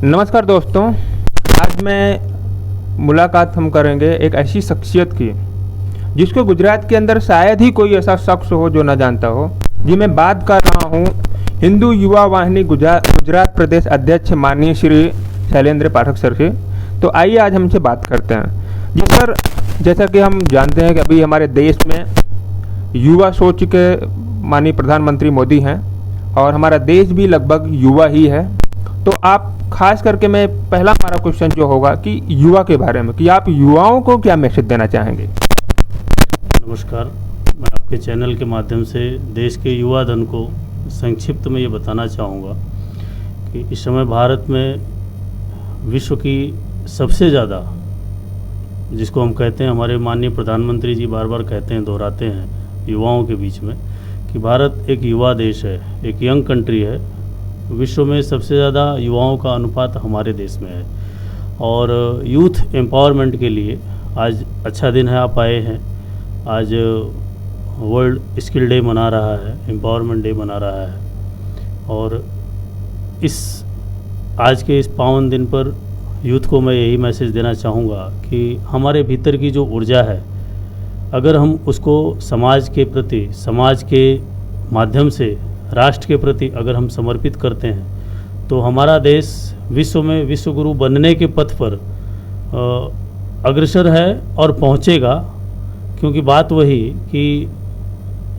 नमस्कार दोस्तों, आज मैं मुलाकात हम करेंगे एक ऐसी शख्सियत की जिसको गुजरात के अंदर शायद ही कोई ऐसा शख्स हो जो ना जानता हो। जी मैं बात कर रहा हूँ हिंदू युवा वाहिनी गुजरात प्रदेश अध्यक्ष माननीय श्री शैलेंद्र पाठक सर से। तो आइए आज हमसे बात करते हैं। जी सर, जैसा कि हम जानते हैं कि अभी हमारे देश में युवा सोच के माननीय प्रधानमंत्री मोदी हैं और हमारा देश भी लगभग युवा ही है। तो आप खास करके मैं पहला हमारा क्वेश्चन जो होगा कि युवा के बारे में, कि आप युवाओं को क्या मैसेज देना चाहेंगे? नमस्कार, मैं आपके चैनल के माध्यम से देश के युवा धन को संक्षिप्त में ये बताना चाहूँगा कि इस समय भारत में विश्व की सबसे ज़्यादा, जिसको हम कहते हैं, हमारे माननीय प्रधानमंत्री जी बार बार कहते हैं, दोहराते हैं युवाओं के बीच में कि भारत एक युवा देश है, एक यंग कंट्री है। विश्व में सबसे ज़्यादा युवाओं का अनुपात हमारे देश में है और यूथ एम्पावरमेंट के लिए आज अच्छा दिन है, आप आए हैं। आज वर्ल्ड स्किल डे मना रहा है, एम्पावरमेंट डे मना रहा है और आज के इस पावन दिन पर यूथ को मैं यही मैसेज देना चाहूँगा कि हमारे भीतर की जो ऊर्जा है, अगर हम उसको समाज के प्रति, समाज के माध्यम से राष्ट्र के प्रति अगर हम समर्पित करते हैं तो हमारा देश विश्व में विश्वगुरु बनने के पथ पर अग्रसर है और पहुंचेगा। क्योंकि बात वही कि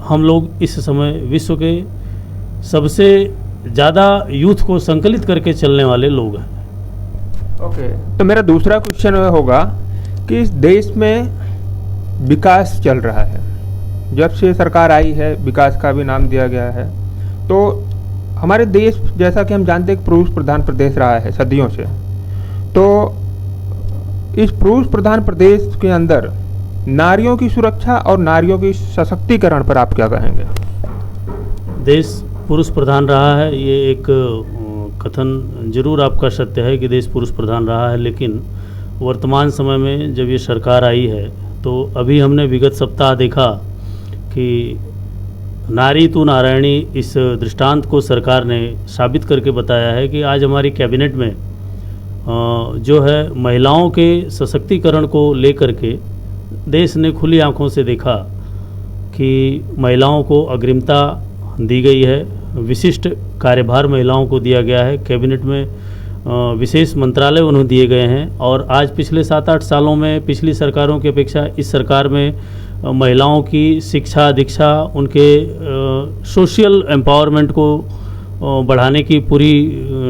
हम लोग इस समय विश्व के सबसे ज़्यादा यूथ को संकलित करके चलने वाले लोग हैं। ओके, तो मेरा दूसरा क्वेश्चन होगा कि इस देश में विकास चल रहा है, जब से सरकार आई है विकास का भी नाम दिया गया है। तो हमारे देश, जैसा कि हम जानते हैं, पुरुष प्रधान प्रदेश रहा है सदियों से। तो इस पुरुष प्रधान प्रदेश के अंदर नारियों की सुरक्षा और नारियों की सशक्तिकरण पर आप क्या कहेंगे? देश पुरुष प्रधान रहा है, ये एक कथन जरूर आपका सत्य है कि देश पुरुष प्रधान रहा है, लेकिन वर्तमान समय में जब ये सरकार आई है तो अभी हमने विगत सप्ताह देखा कि नारी तू नारायणी, इस दृष्टांत को सरकार ने साबित करके बताया है कि आज हमारी कैबिनेट में जो है महिलाओं के सशक्तिकरण को लेकर के देश ने खुली आंखों से देखा कि महिलाओं को अग्रिमता दी गई है, विशिष्ट कार्यभार महिलाओं को दिया गया है, कैबिनेट में विशेष मंत्रालय उन्हें दिए गए हैं। और आज पिछले 7-8 सालों में पिछली सरकारों की अपेक्षा इस सरकार में महिलाओं की शिक्षा दीक्षा, उनके सोशल एम्पावरमेंट को बढ़ाने की पूरी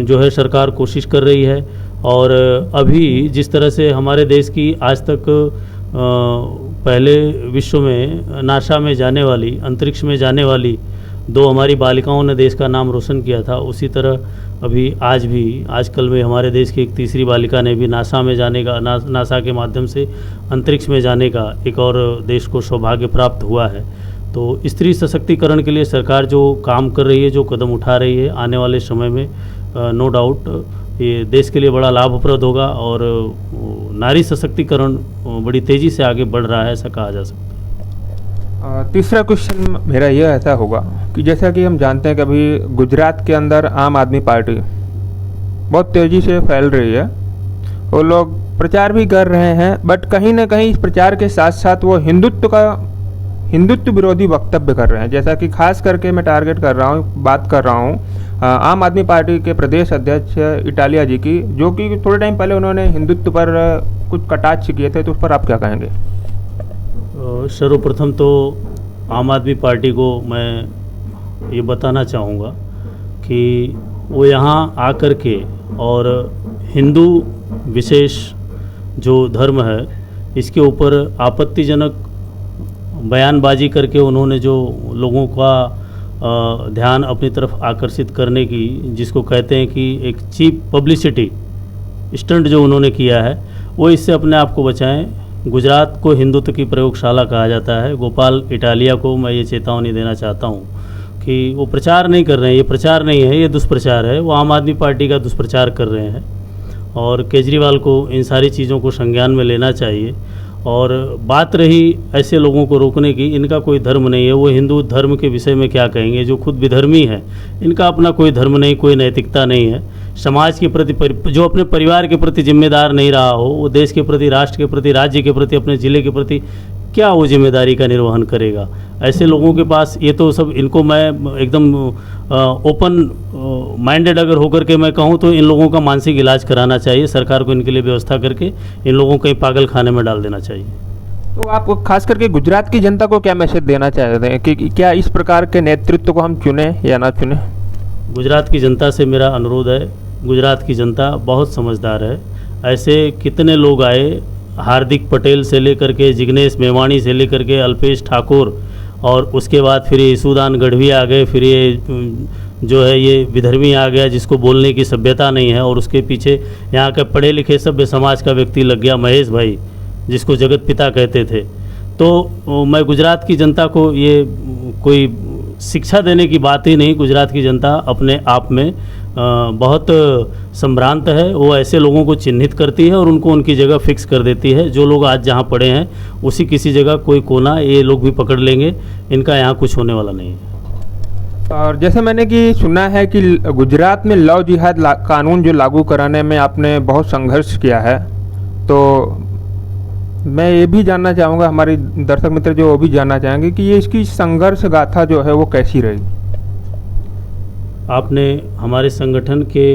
जो है सरकार कोशिश कर रही है। और अभी जिस तरह से हमारे देश की आज तक पहले विश्व में नासा में जाने वाली, अंतरिक्ष में जाने वाली 2 हमारी बालिकाओं ने देश का नाम रोशन किया था, उसी तरह अभी आजकल में हमारे देश की एक तीसरी बालिका ने भी नासा में जाने का, नासा के माध्यम से अंतरिक्ष में जाने का एक और देश को सौभाग्य प्राप्त हुआ है। तो स्त्री सशक्तिकरण के लिए सरकार जो काम कर रही है, जो कदम उठा रही है, आने वाले समय में नो डाउट ये देश के लिए बड़ा लाभप्रद होगा और नारी सशक्तिकरण बड़ी तेज़ी से आगे बढ़ रहा है, ऐसा कहा जा सकता है। तीसरा क्वेश्चन मेरा यह ऐसा होगा कि जैसा कि हम जानते हैं कि अभी गुजरात के अंदर आम आदमी पार्टी बहुत तेज़ी से फैल रही है। वो लोग प्रचार भी कर रहे हैं, बट कहीं ना कहीं इस प्रचार के साथ साथ वो हिंदुत्व विरोधी वक्तव्य कर रहे हैं। जैसा कि खास करके मैं बात कर रहा हूँ आम आदमी पार्टी के प्रदेश अध्यक्ष इटालिया जी की, जो कि थोड़े टाइम पहले उन्होंने हिंदुत्व पर कुछ कटाक्ष किए थे। तो उस पर आप क्या कहेंगे? सर्वप्रथम तो आम आदमी पार्टी को मैं ये बताना चाहूँगा कि वो यहाँ आकर के और हिंदू विशेष जो धर्म है इसके ऊपर आपत्तिजनक बयानबाजी करके उन्होंने जो लोगों का ध्यान अपनी तरफ आकर्षित करने की, जिसको कहते हैं कि एक चीप पब्लिसिटी स्टंट जो उन्होंने किया है, वो इससे अपने आप को बचाएं। गुजरात को हिंदुत्व की प्रयोगशाला कहा जाता है। गोपाल इटालिया को मैं ये चेतावनी देना चाहता हूँ कि वो प्रचार नहीं कर रहे हैं, ये प्रचार नहीं है, ये दुष्प्रचार है। वो आम आदमी पार्टी का दुष्प्रचार कर रहे हैं और केजरीवाल को इन सारी चीज़ों को संज्ञान में लेना चाहिए। और बात रही ऐसे लोगों को रोकने की, इनका कोई धर्म नहीं है, वो हिंदू धर्म के विषय में क्या कहेंगे, जो खुद विधर्मी है, इनका अपना कोई धर्म नहीं, कोई नैतिकता नहीं है। समाज के प्रति जो अपने परिवार के प्रति जिम्मेदार नहीं रहा हो, वो देश के प्रति, राष्ट्र के प्रति, राज्य के प्रति, अपने ज़िले के प्रति क्या वो जिम्मेदारी का निर्वहन करेगा। ऐसे लोगों के पास ये तो सब, इनको मैं एकदम ओपन माइंडेड अगर होकर के मैं कहूँ तो इन लोगों का मानसिक इलाज कराना चाहिए, सरकार को इनके लिए व्यवस्था करके इन लोगों को कहीं पागल खाने में डाल देना चाहिए। तो आप खास करके गुजरात की जनता को क्या मैसेज देना चाहते हैं कि क्या इस प्रकार के नेतृत्व को हम चुने या ना चुने? गुजरात की जनता से मेरा अनुरोध है, गुजरात की जनता बहुत समझदार है। ऐसे कितने लोग आए, हार्दिक पटेल से लेकर के जिग्नेश मेवाणी से लेकर के अल्पेश ठाकुर, और उसके बाद फिर ये ईसूदान गढ़वी आ गए, फिर ये जो है ये विधर्मी आ गया जिसको बोलने की सभ्यता नहीं है, और उसके पीछे यहाँ के पढ़े लिखे सभ्य समाज का व्यक्ति लग गया, महेश भाई जिसको जगत पिता कहते थे। तो मैं गुजरात की जनता को ये कोई शिक्षा देने की बात ही नहीं, गुजरात की जनता अपने आप में बहुत संभ्रांत है। वो ऐसे लोगों को चिन्हित करती है और उनको उनकी जगह फिक्स कर देती है। जो लोग आज जहाँ पड़े हैं उसी किसी जगह कोई कोना ये लोग भी पकड़ लेंगे, इनका यहाँ कुछ होने वाला नहीं है। और जैसे मैंने कि सुना है कि गुजरात में लव जिहाद कानून जो लागू कराने में आपने बहुत संघर्ष किया है, तो मैं ये भी जानना चाहूँगा, हमारे दर्शक मित्र जो वो भी जानना चाहेंगे कि ये इसकी संघर्ष गाथा जो है वो कैसी रही? आपने हमारे संगठन के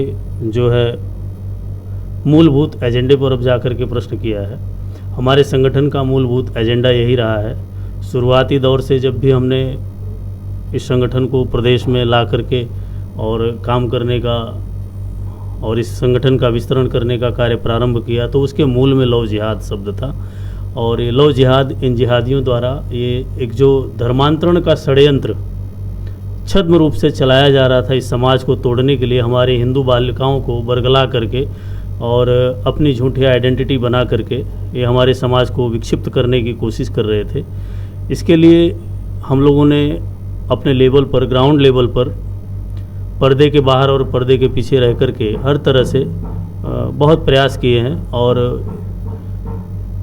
जो है मूलभूत एजेंडे पर अब जाकर के प्रश्न किया है। हमारे संगठन का मूलभूत एजेंडा यही रहा है। शुरुआती दौर से जब भी हमने इस संगठन को प्रदेश में ला करके और काम करने का और इस संगठन का विस्तरण करने का कार्य प्रारंभ किया, तो उसके मूल में लव जिहाद शब्द था। और ये लव जिहाद, इन जिहादियों द्वारा ये एक जो धर्मांतरण का षड्यंत्र छद्म रूप से चलाया जा रहा था इस समाज को तोड़ने के लिए, हमारे हिंदू बालिकाओं को बरगला करके और अपनी झूठी आइडेंटिटी बना करके ये हमारे समाज को विक्षिप्त करने की कोशिश कर रहे थे। इसके लिए हम लोगों ने अपने लेवल पर, ग्राउंड लेवल पर, पर्दे के बाहर और पर्दे के पीछे रह कर के हर तरह से बहुत प्रयास किए हैं। और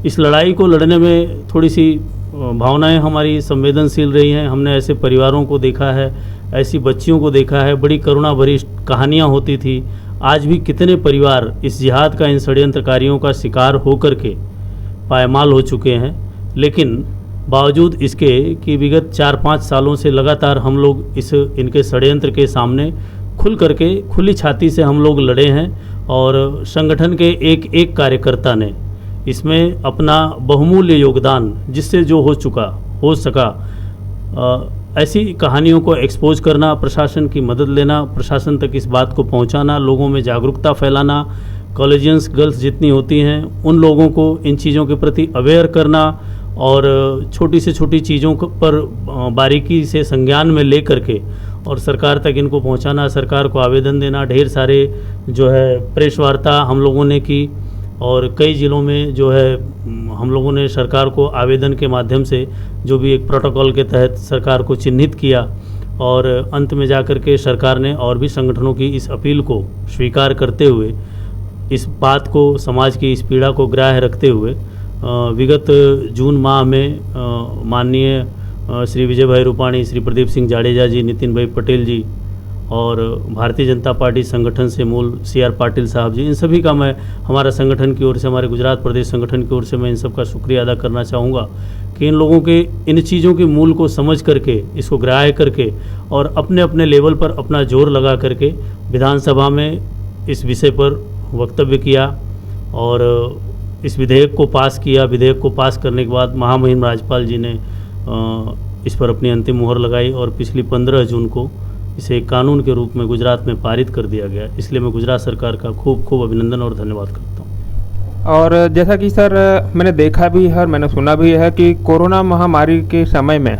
इस लड़ाई को लड़ने में थोड़ी सी भावनाएं हमारी संवेदनशील रही हैं। हमने ऐसे परिवारों को देखा है, ऐसी बच्चियों को देखा है, बड़ी करुणा भरी कहानियाँ होती थी। आज भी कितने परिवार इस जिहाद का, इन षड्यंत्रकारियों का शिकार होकर के पायमाल हो चुके हैं। लेकिन बावजूद इसके कि विगत 4-5 सालों से लगातार हम लोग इनके षड्यंत्र के सामने खुल करके, खुली छाती से हम लोग लड़े हैं। और संगठन के एक एक कार्यकर्ता ने इसमें अपना बहुमूल्य योगदान, जिससे जो हो सका, ऐसी कहानियों को एक्सपोज करना, प्रशासन की मदद लेना, प्रशासन तक इस बात को पहुंचाना, लोगों में जागरूकता फैलाना, कॉलेजियंस गर्ल्स जितनी होती हैं उन लोगों को इन चीज़ों के प्रति अवेयर करना और छोटी से छोटी चीज़ों पर बारीकी से संज्ञान में ले करके और सरकार तक इनको पहुंचाना, सरकार को आवेदन देना। ढेर सारे जो है प्रेस वार्ता हम लोगों ने की और कई ज़िलों में जो है हम लोगों ने सरकार को आवेदन के माध्यम से जो भी एक प्रोटोकॉल के तहत सरकार को चिन्हित किया। और अंत में जाकर के सरकार ने और भी संगठनों की इस अपील को स्वीकार करते हुए, इस बात को, समाज की इस पीड़ा को ग्राह्य रखते हुए विगत जून माह में माननीय श्री विजय भाई रूपाणी, श्री प्रदीप सिंह जाडेजा जी, नितिन भाई पटेल जी और भारतीय जनता पार्टी संगठन से मूल CR पाटिल साहब जी, इन सभी का मैं हमारा संगठन की ओर से, हमारे गुजरात प्रदेश संगठन की ओर से मैं इन सब का शुक्रिया अदा करना चाहूँगा कि इन लोगों के इन चीज़ों के मूल को समझ करके, इसको ग्राह्य करके और अपने अपने लेवल पर अपना जोर लगा करके विधानसभा में इस विषय पर वक्तव्य किया और इस विधेयक को पास किया। विधेयक को पास करने के बाद महामहिम राज्यपाल जी ने इस पर अपनी अंतिम मुहर लगाई और पिछली 15 जून को इसे एक कानून के रूप में गुजरात में पारित कर दिया गया। इसलिए मैं गुजरात सरकार का खूब खूब अभिनंदन और धन्यवाद करता हूँ। और जैसा कि सर मैंने देखा भी है और मैंने सुना भी है कि कोरोना महामारी के समय में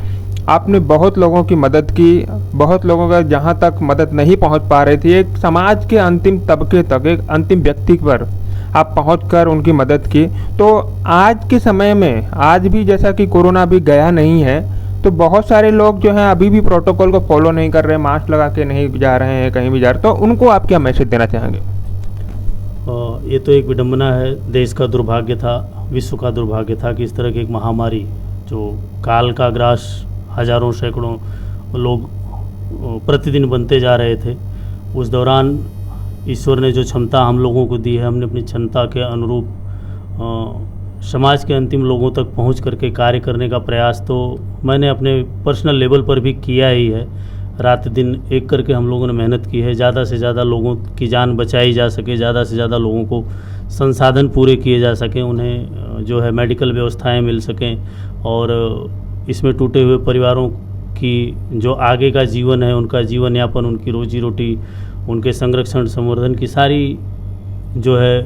आपने बहुत लोगों की मदद की, बहुत लोगों का जहाँ तक मदद नहीं पहुँच पा रही थी, एक समाज के अंतिम तबके तक, एक अंतिम व्यक्ति पर आप पहुंचकर उनकी मदद की। तो आज के समय में, आज भी जैसा कि कोरोना भी गया नहीं है, तो बहुत सारे लोग जो हैं अभी भी प्रोटोकॉल को फॉलो नहीं कर रहे, मास्क लगा के नहीं जा रहे हैं कहीं भी जा रहे, तो उनको आप क्या मैसेज देना चाहेंगे? ये तो एक विडंबना है, देश का दुर्भाग्य था, विश्व का दुर्भाग्य था कि इस तरह की एक महामारी जो काल का ग्रास हजारों सैकड़ों लोग प्रतिदिन बनते जा रहे थे, उस दौरान ईश्वर ने जो क्षमता हम लोगों को दी है, हमने अपनी क्षमता के अनुरूप समाज के अंतिम लोगों तक पहुंच करके कार्य करने का प्रयास तो मैंने अपने पर्सनल लेवल पर भी किया ही है। रात दिन एक करके हम लोगों ने मेहनत की है, ज़्यादा से ज़्यादा लोगों की जान बचाई जा सके, ज़्यादा से ज़्यादा लोगों को संसाधन पूरे किए जा सकें, उन्हें जो है मेडिकल व्यवस्थाएं मिल सकें, और इसमें टूटे हुए परिवारों की जो आगे का जीवन है, उनका जीवन यापन, उनकी रोजी रोटी, उनके संरक्षण संवर्धन की सारी जो है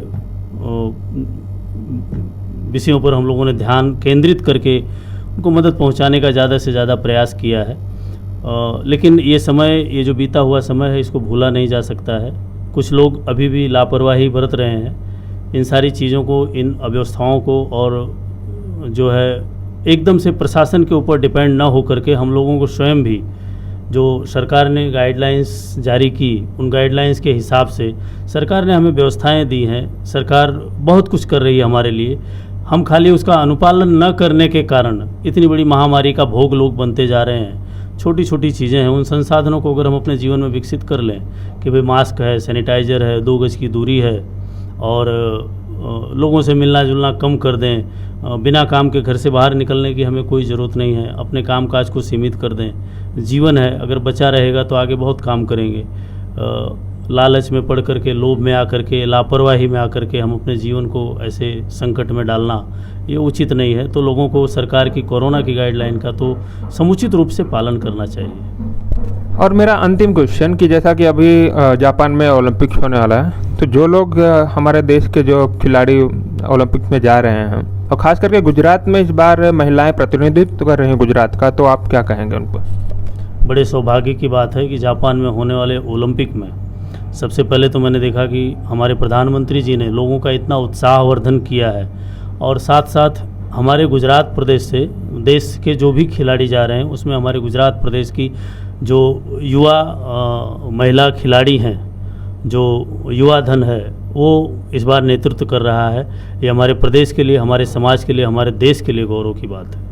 विषयों पर हम लोगों ने ध्यान केंद्रित करके उनको मदद पहुंचाने का ज़्यादा से ज़्यादा प्रयास किया है। लेकिन ये समय, ये जो बीता हुआ समय है, इसको भूला नहीं जा सकता है। कुछ लोग अभी भी लापरवाही बरत रहे हैं, इन सारी चीज़ों को, इन अव्यवस्थाओं को, और जो है एकदम से प्रशासन के ऊपर डिपेंड ना हो करके हम लोगों को स्वयं भी, जो सरकार ने गाइडलाइंस जारी की, उन गाइडलाइंस के हिसाब से सरकार ने हमें व्यवस्थाएं दी हैं, सरकार बहुत कुछ कर रही है हमारे लिए। हम खाली उसका अनुपालन न करने के कारण इतनी बड़ी महामारी का भोग लोग बनते जा रहे हैं। छोटी छोटी चीज़ें हैं, उन संसाधनों को अगर हम अपने जीवन में विकसित कर लें कि भाई मास्क है, सैनिटाइज़र है, 2 गज की दूरी है, और लोगों से मिलना जुलना कम कर दें, बिना काम के घर से बाहर निकलने की हमें कोई ज़रूरत नहीं है, अपने काम काज को सीमित कर दें। जीवन है, अगर बचा रहेगा तो आगे बहुत काम करेंगे। लालच में पड़ करके, लोभ में आकर के, लापरवाही में आकर के हम अपने जीवन को ऐसे संकट में डालना ये उचित नहीं है। तो लोगों को सरकार की कोरोना की गाइडलाइन का तो समुचित रूप से पालन करना चाहिए। और मेरा अंतिम क्वेश्चन कि जैसा कि अभी जापान में ओलंपिक्स होने वाला है, तो जो लोग हमारे देश के जो खिलाड़ी ओलंपिक्स में जा रहे हैं, और ख़ास करके गुजरात में इस बार महिलाएं प्रतिनिधित्व कर रही हैं गुजरात का, तो आप क्या कहेंगे उन पर? बड़े सौभाग्य की बात है कि जापान में होने वाले ओलंपिक में सबसे पहले तो मैंने देखा कि हमारे प्रधानमंत्री जी ने लोगों का इतना उत्साहवर्धन किया है, और साथ साथ हमारे गुजरात प्रदेश से देश के जो भी खिलाड़ी जा रहे हैं, उसमें हमारे गुजरात प्रदेश की जो युवा महिला खिलाड़ी हैं, जो युवा धन है, वो इस बार नेतृत्व कर रहा है। ये हमारे प्रदेश के लिए, हमारे समाज के लिए, हमारे देश के लिए गौरव की बात है।